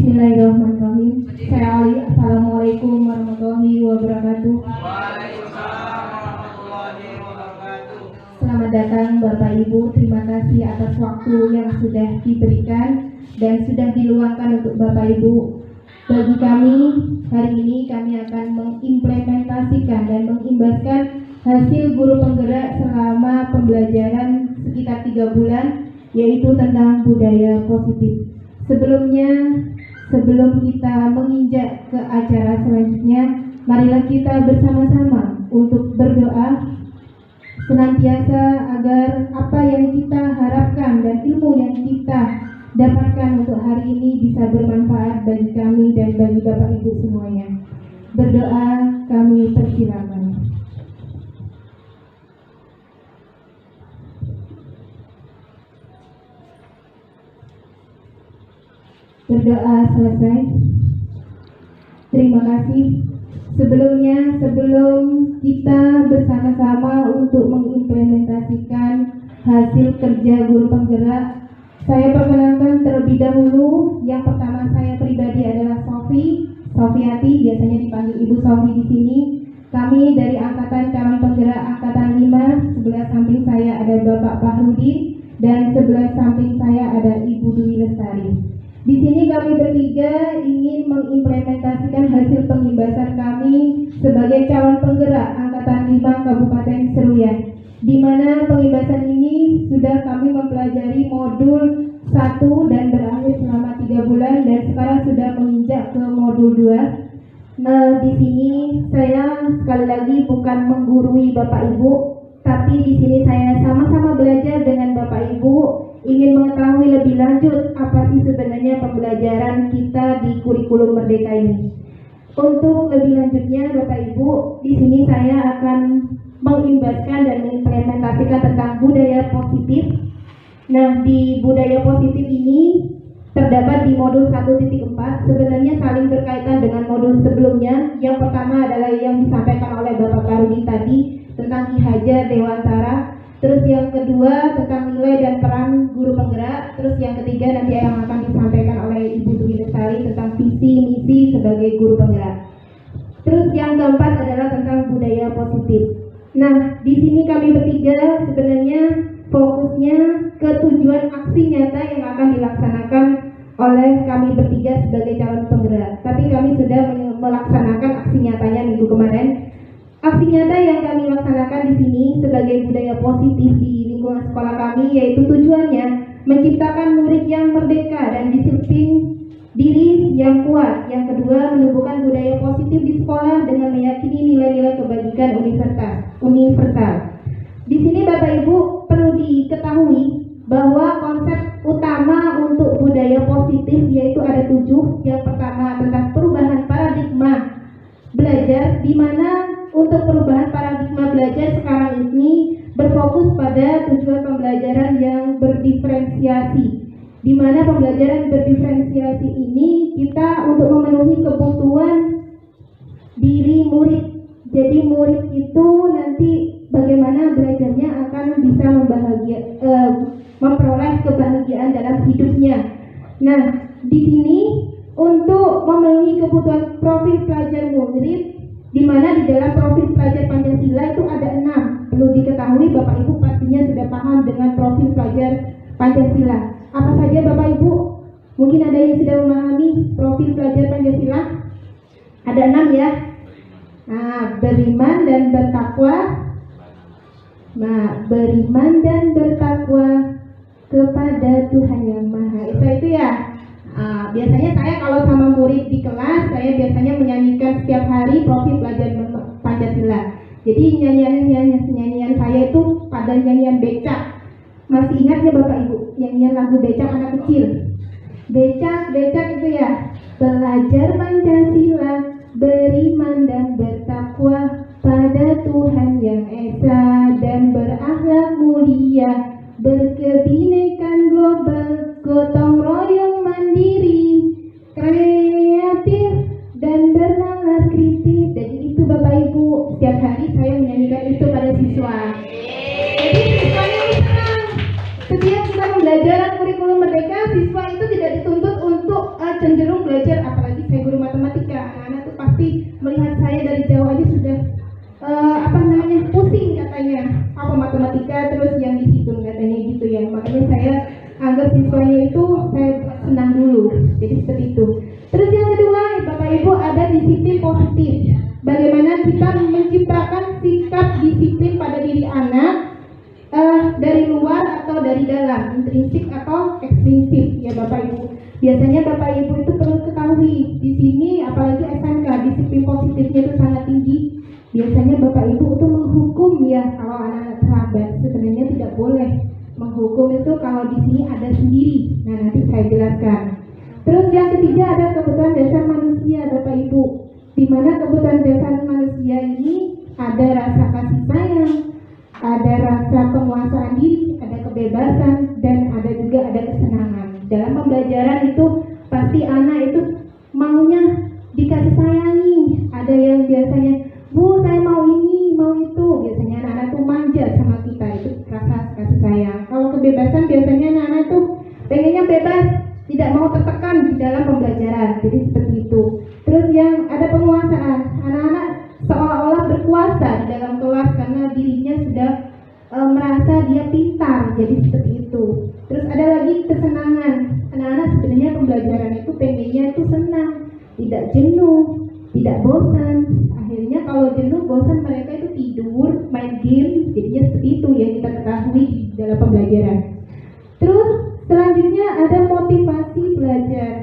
Bismillahirrahmanirrahim. Saya Ali. Assalamualaikum warahmatullahi wabarakatuh. Waalaikumsalam warahmatullahi wabarakatuh. Selamat datang Bapak Ibu. Terima kasih atas waktu yang sudah diberikan dan sudah diluangkan untuk Bapak Ibu. Bagi kami, hari ini kami akan mengimplementasikan dan mengimbaskan hasil guru penggerak selama pembelajaran sekitar 3 bulan, yaitu tentang budaya positif. Sebelum kita menginjak ke acara selanjutnya, marilah kita bersama-sama untuk berdoa senantiasa agar apa yang kita harapkan dan ilmu yang kita dapatkan untuk hari ini bisa bermanfaat bagi kami dan bagi Bapak Ibu semuanya. Berdoa kami persilakan. Berdoa selesai. Terima kasih. Sebelum kita bersama-sama untuk mengimplementasikan hasil kerja guru penggerak, saya perkenalkan terlebih dahulu. Yang pertama saya pribadi adalah Sofiati, biasanya dipanggil Ibu Sofi di sini. Kami dari Angkatan Calon Penggerak Angkatan 5, sebelah samping saya ada Bapak Fahrudin dan sebelah samping saya ada Ibu Dwi Lestari. Di sini kami bertiga ingin mengimplementasikan hasil pengimbasan kami sebagai calon penggerak Angkatan 5 Kabupaten Seruyan, di mana pengimbasan ini sudah kami mempelajari modul 1 dan berakhir selama 3 bulan dan sekarang sudah menginjak ke modul 2. Nah, di sini saya sekali lagi bukan menggurui Bapak Ibu, tapi di sini saya sama-sama belajar dengan Bapak Ibu, ingin mengetahui lebih lanjut apa sih sebenarnya pembelajaran kita di kurikulum Merdeka ini. Untuk lebih lanjutnya Bapak Ibu, di sini saya akan mengimbaskan dan mengimplementasikan tentang budaya positif. Nah, di budaya positif ini terdapat di modul 1.4, sebenarnya saling berkaitan dengan modul sebelumnya. Yang pertama adalah yang disampaikan oleh Bapak Karudi tadi tentang Ki Hajar Dewantara. Terus yang kedua tentang nilai dan peran guru penggerak. Terus yang ketiga nanti yang akan disampaikan oleh Ibu Dwi Lestari tentang visi misi sebagai guru penggerak. Terus yang keempat adalah tentang budaya positif. Nah, di sini kami bertiga sebenarnya fokusnya ke tujuan aksi nyata yang akan dilaksanakan oleh kami bertiga sebagai calon penggerak. Tapi kami sudah melaksanakan aksi nyatanya minggu kemarin. Aksi nyata yang kami laksanakan di sini sebagai budaya positif di lingkungan sekolah kami, yaitu tujuannya menciptakan murid yang merdeka dan disiplin diri yang kuat. Yang kedua, menumbuhkan budaya positif di sekolah dengan meyakini nilai-nilai kebajikan universal. Di sini Bapak Ibu perlu diketahui bahwa konsep utama untuk budaya positif yaitu ada 7. Yang pertama tentang perubahan paradigma belajar, di mana untuk perubahan paradigma belajar sekarang ini berfokus pada tujuan pembelajaran yang berdiferensiasi, di mana pembelajaran berdiferensiasi ini kita untuk memenuhi kebutuhan diri murid. Jadi murid itu nanti bagaimana belajarnya akan bisa memperoleh kebahagiaan dalam hidupnya. Nah, di sini untuk memenuhi kebutuhan profil pelajar murid, di mana di dalam profil pelajar Pancasila itu ada 6. Perlu diketahui Bapak Ibu pastinya sudah paham dengan profil pelajar Pancasila. Apa saja Bapak Ibu? Mungkin ada yang sudah memahami profil pelajar Pancasila? Ada 6 ya. Nah, beriman dan bertakwa. Nah, beriman dan bertakwa kepada Tuhan Yang Maha Esa itu ya. Biasanya saya kalau sama murid di kelas, saya biasanya menyanyikan setiap hari profil pelajar Pancasila. Jadi nyanyian saya itu pada nyanyian becak. Masih ingat ya Bapak Ibu, nyanyian lagu becak anak kecil? Becak itu ya. Belajar Pancasila, beriman dan bertakwa pada Tuhan Yang Esa dan berakhlak mulia, berkebinekaan global, gotong royong mandiri, kreatif dan bernalar kritis. Jadi itu Bapak Ibu, setiap hari saya menyanyikan itu pada siswa. Jadi siswanya senang. Setiap kita pembelajaran kurikulum Merdeka, siswa itu tidak dituntut untuk cenderung belajar siswanya itu saya senang dulu. Jadi seperti itu. Terus yang kedua, Bapak Ibu, ada disiplin positif. Bagaimana kita menciptakan sikap disiplin pada diri anak dari luar atau dari dalam, intrinsik atau ekstrinsik, ya Bapak Ibu. Biasanya Bapak Ibu itu perlu ketahui di sini, apalagi SMK, disiplin positifnya itu sangat tinggi. Biasanya Bapak Ibu itu menghukum ya kalau anak-anak terlambat. Sebenarnya tidak boleh menghukum itu kalau di sini ada sendiri. Nah, nanti saya jelaskan. Terus yang ketiga ada kebutuhan dasar manusia, Bapak Ibu. Di mana kebutuhan dasar manusia ini ada rasa kasih sayang, ada rasa penguasaan diri, ada kebebasan, dan ada kesenangan. Dalam pembelajaran itu pasti anak itu maunya dikasih sayangi. Ada yang biasanya, Bu, saya mau ini, mau itu. Biasanya anak-anak itu manja sama kita, itu rasa kasih sayang. Kalau kebebasan biasanya anak-anak itu pengennya bebas, tidak mau tertekan di dalam pembelajaran. Jadi seperti itu. Terus yang ada penguasaan, anak-anak seolah-olah berkuasa di dalam kelas karena dirinya sudah merasa dia pintar. Jadi seperti itu. Terus ada lagi kesenangan. Anak-anak sebenarnya pembelajaran itu pengennya itu senang, tidak jenuh, tidak bosan. Akhirnya kalau jenuh, bosan, mereka itu tidur, main game. Jadinya seperti itu yang kita ketahui di dalam pembelajaran. Terus selanjutnya ada motivasi belajar.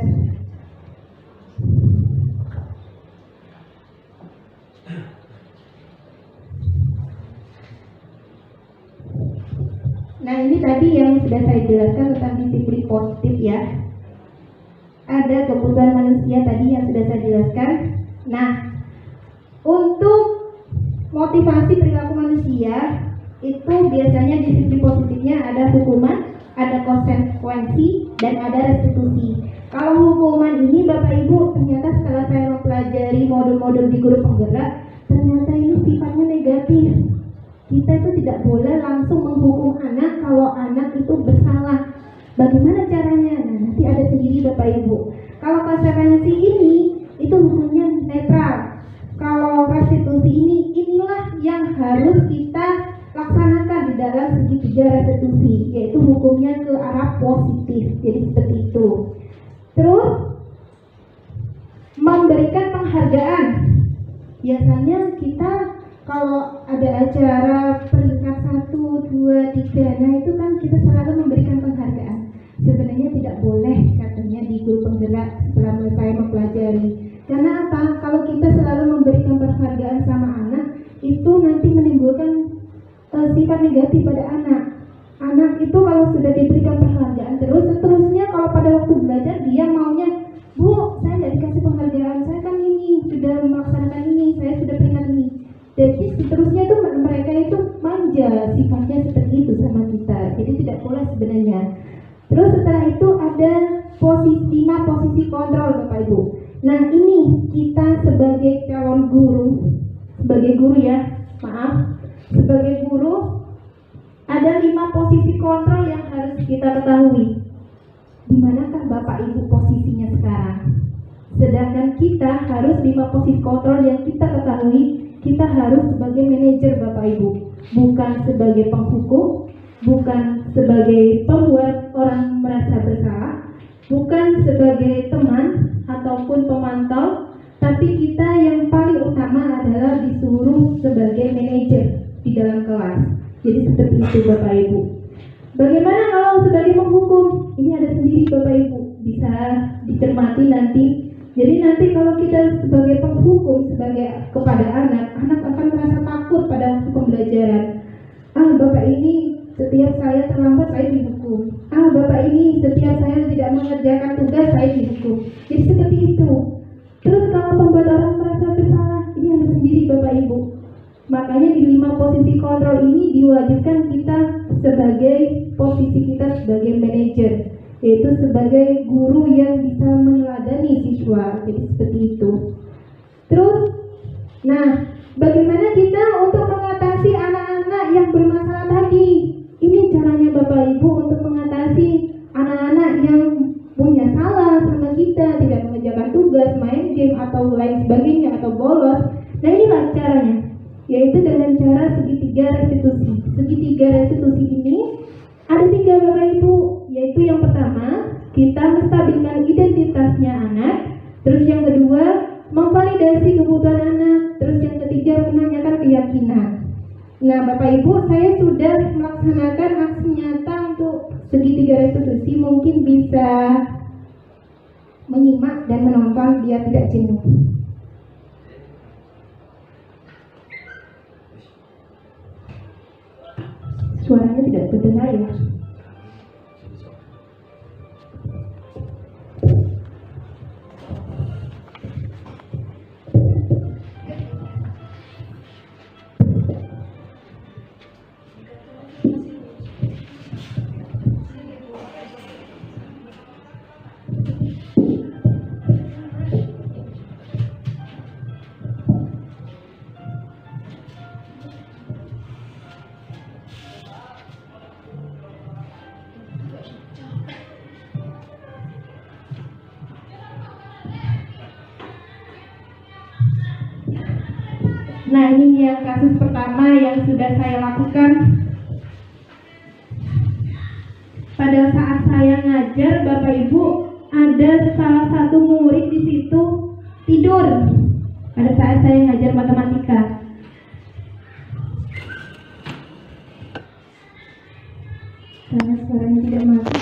Nah, ini tadi yang sudah saya jelaskan tentang disiplin positif ya. Ada kebutuhan manusia tadi yang sudah saya jelaskan. Nah, untuk motivasi perilaku manusia itu biasanya disiplin positifnya ada hukuman, ada konsekuensi, dan ada restitusi. Kalau hukuman ini Bapak Ibu, ternyata setelah saya mempelajari modul-modul di guru penggerak, ternyata ini sifatnya negatif. Kita itu tidak boleh langsung menghukum anak kalau anak itu bersalah. Bagaimana caranya? Nah, nanti ada sendiri Bapak Ibu. Kalau konsekuensi ini itu hukumnya netral. Kalau restitusi ini, inilah yang harus kita laksanakan di dalam segitiga restitusi, yaitu hukumnya ke arah positif. Jadi seperti itu. Terus memberikan penghargaan. Biasanya kita kalau ada acara peringkat 1, 2, 3, nah itu kan kita selalu memberikan penghargaan. Sebenarnya tidak boleh katanya di guru penggerak setelah saya mempelajari. Karena apa? Kalau kita selalu memberikan penghargaan sama anak, itu nanti menimbulkan sifat negatif pada anak. Anak itu kalau sudah diberikan penghargaan terus, seterusnya kalau pada waktu belajar dia maunya, Bu, saya tidak dikasih penghargaan, saya kan ini sudah melaksanakan ini, saya sudah peringkat ini. Jadi seterusnya itu mereka itu manja, sifatnya seperti itu sama kita. Jadi tidak boleh sebenarnya. Terus setelah itu ada posisi kontrol Bapak Ibu. Nah ini kita sebagai calon guru, sebagai guru ya, maaf, sebagai guru ada 5 posisi kontrol yang harus kita ketahui. Di manakah Bapak Ibu posisinya sekarang? Sedangkan kita harus 5 posisi kontrol yang kita ketahui. Kita harus sebagai manajer Bapak Ibu, bukan sebagai penghukum, bukan sebagai pembuat orang merasa bersalah, bukan sebagai teman ataupun pemantau, tapi kita yang paling utama adalah disuruh sebagai manajer di dalam kelas. Jadi seperti itu Bapak Ibu. Bagaimana kalau sebagai penghukum? Ini ada sendiri Bapak Ibu, bisa dicermati nanti. Jadi nanti kalau kita sebagai penghukum kepada anak akan merasa takut pada waktu pembelajaran. Bapak ini setiap saya terlambat saya dihukum. Bapak ini setiap saya tidak mengerjakan tugas saya dihukum. Jadi seperti itu. Terus kalau pembuat orang merasa bersalah, ini ada sendiri Bapak Ibu. Makanya di 5 posisi kontrol ini diwajibkan kita sebagai posisi kita sebagai manajer, yaitu sebagai guru yang bisa meneladani siswa. Jadi seperti itu. Terus, nah, bagaimana kita untuk mengatasi anak-anak yang bermasalah tadi? Ini caranya Bapak Ibu untuk mengatasi anak-anak yang punya salah sama kita, tidak mengerjakan tugas, main game atau lain sebagainya atau bolos. Nah, inilah caranya, yaitu dengan cara segitiga restitusi. Segitiga restitusi ini ada 3 Bapak Ibu, yaitu yang pertama, kita menstabilkan identitasnya anak. Terus yang kedua, memvalidasi kebutuhan anak. Terus yang ketiga, menanyakan keyakinan. Nah, Bapak Ibu, saya sudah melaksanakan aksi nyata untuk segitiga restitusi. Mungkin bisa menyimak dan menonton biar tidak jenuh. Suaranya tidak terdengar ya. Nah, ini yang kasus pertama yang sudah saya lakukan. Pada saat saya ngajar, Bapak Ibu, ada salah satu murid di situ tidur pada saat saya ngajar matematika. Karena suaranya tidak masuk.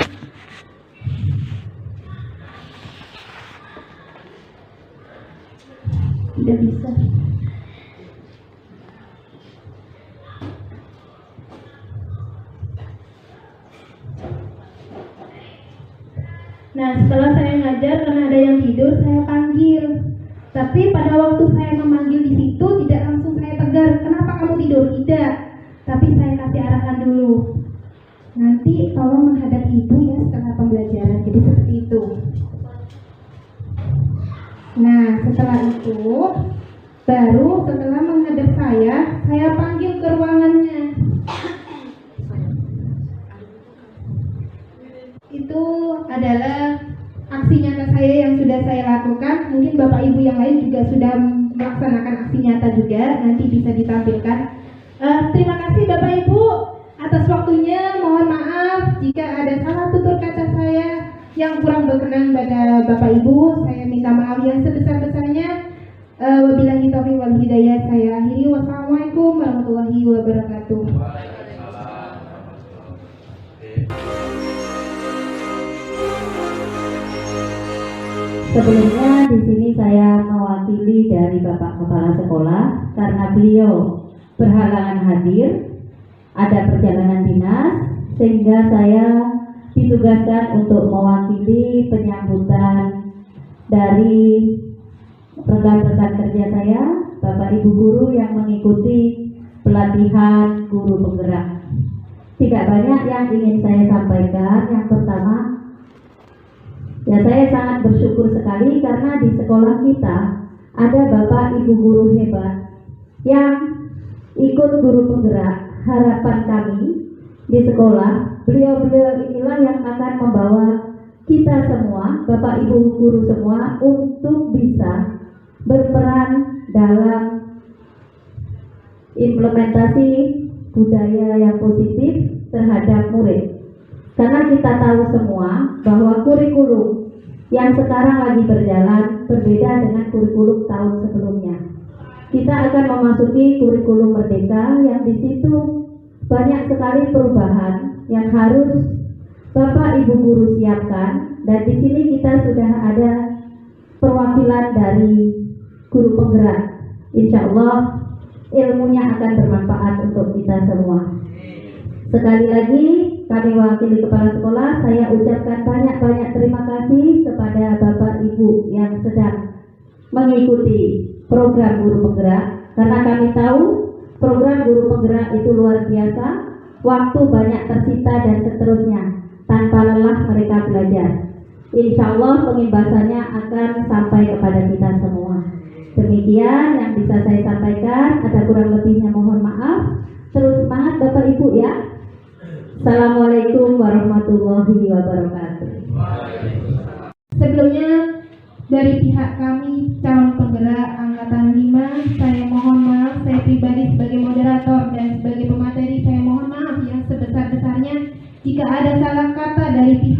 Tidak bisa. Nah, setelah saya ngajar, karena ada yang tidur, saya panggil. Tapi pada waktu saya memanggil di situ, tidak langsung saya tegar, kenapa kamu tidur? Tidak. Tapi saya kasih arahan dulu. Nanti tolong menghadap ibu ya setelah pembelajaran. Jadi seperti itu. Nah, setelah itu, baru setelah menghadap saya panggil ke ruangannya. Itu adalah aksi nyata saya yang sudah saya lakukan. Mungkin Bapak Ibu yang lain juga sudah melaksanakan aksi nyata juga. Nanti bisa ditampilkan. Terima kasih Bapak Ibu atas waktunya. Mohon maaf jika ada salah tutur kata saya yang kurang berkenan pada Bapak Ibu. Saya minta maaf yang sebesar-besarnya. Wabillahi taufiq wal hidayah. Saya akhiri. Wassalamualaikum warahmatullahi wabarakatuh. Sebelumnya di sini saya mewakili dari Bapak Kepala Sekolah karena beliau berhalangan hadir, ada perjalanan dinas, sehingga saya ditugaskan untuk mewakili penyambutan dari rekan-rekan kerja saya, Bapak Ibu guru yang mengikuti pelatihan guru penggerak. Tidak banyak yang ingin saya sampaikan. Yang pertama, ya, saya sangat bersyukur sekali karena di sekolah kita ada Bapak Ibu guru hebat yang ikut guru penggerak. Harapan kami di sekolah, beliau-beliau inilah yang akan membawa kita semua, Bapak Ibu guru semua, untuk bisa berperan dalam implementasi budaya yang positif terhadap murid. Karena kita tahu semua bahwa kurikulum yang sekarang lagi berjalan berbeda dengan kurikulum tahun sebelumnya. Kita akan memasuki kurikulum merdeka yang di situ banyak sekali perubahan yang harus Bapak Ibu guru siapkan, dan di sini kita sudah ada perwakilan dari guru penggerak. Insya Allah ilmunya akan bermanfaat untuk kita semua. Sekali lagi kami wakili kepala sekolah, saya ucapkan banyak-banyak terima kasih kepada Bapak Ibu yang sedang mengikuti program guru penggerak, karena kami tahu program guru penggerak itu luar biasa, waktu banyak tersita dan seterusnya, tanpa lelah mereka belajar. Insya Allah pengimbasannya akan sampai kepada kita semua. Demikian yang bisa saya sampaikan, ada kurang lebihnya mohon maaf. Terus semangat Bapak Ibu ya. Assalamualaikum warahmatullahi wabarakatuh. Sebelumnya dari pihak kami calon penggerak angkatan 5, saya mohon maaf, saya pribadi sebagai moderator dan sebagai pemateri, saya mohon maaf yang sebesar-besarnya jika ada salah kata dari pihak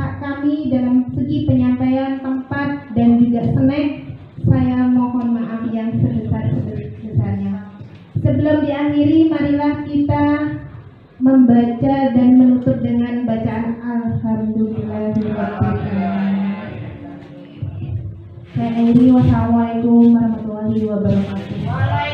diakhiri, marilah kita membaca dan menutup dengan bacaan Alhamdulillahirrahmanirrahim. Saya akhiri, wassalamualaikum warahmatullahi wabarakatuh.